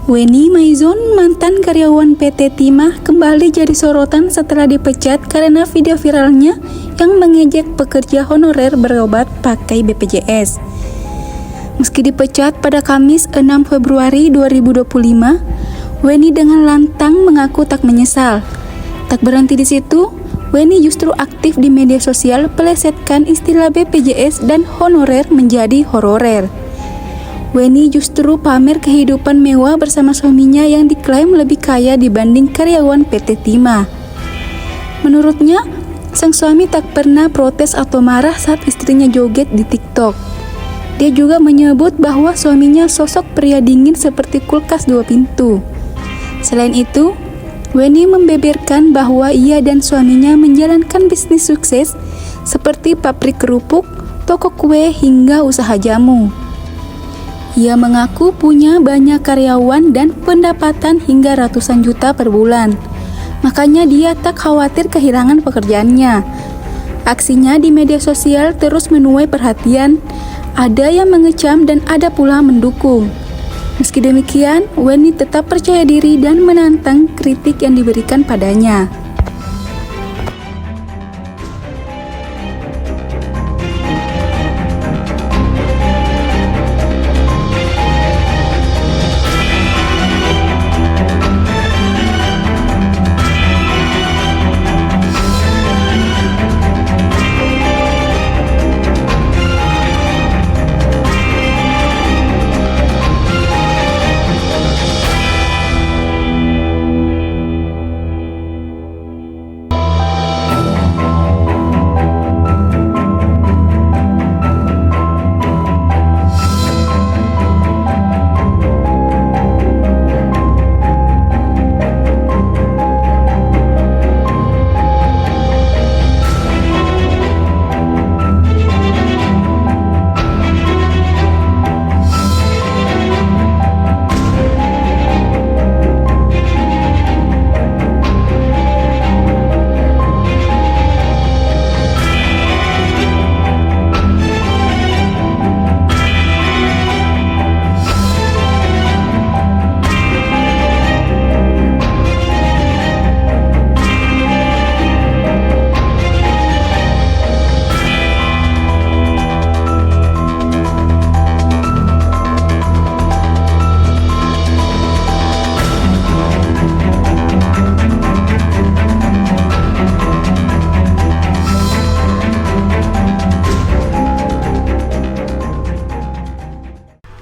Weni Maizon, mantan karyawan PT Timah, kembali jadi sorotan setelah dipecat karena video viralnya yang mengejek pekerja honorer berobat pakai BPJS. Meski dipecat pada Kamis 6 Februari 2025, Weni dengan lantang mengaku tak menyesal. Tak berhenti di situ, Weni justru aktif di media sosial pelesetkan istilah BPJS dan honorer menjadi hororer. Weni justru pamer kehidupan mewah bersama suaminya yang diklaim lebih kaya dibanding karyawan PT Timah. Menurutnya, sang suami tak pernah protes atau marah saat istrinya joget di TikTok. Dia juga menyebut bahwa suaminya sosok pria dingin seperti kulkas 2 pintu. Selain itu, Weni membeberkan bahwa ia dan suaminya menjalankan bisnis sukses seperti pabrik kerupuk, toko kue, hingga usaha jamu. Ia mengaku punya banyak karyawan dan pendapatan hingga ratusan juta per bulan. Makanya dia tak khawatir kehilangan pekerjaannya. Aksinya di media sosial terus menuai perhatian. Ada yang mengecam dan ada pula mendukung. Meski demikian, Weni tetap percaya diri dan menantang kritik yang diberikan padanya.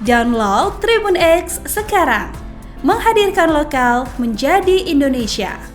Download Tribun X sekarang, menghadirkan lokal menjadi Indonesia.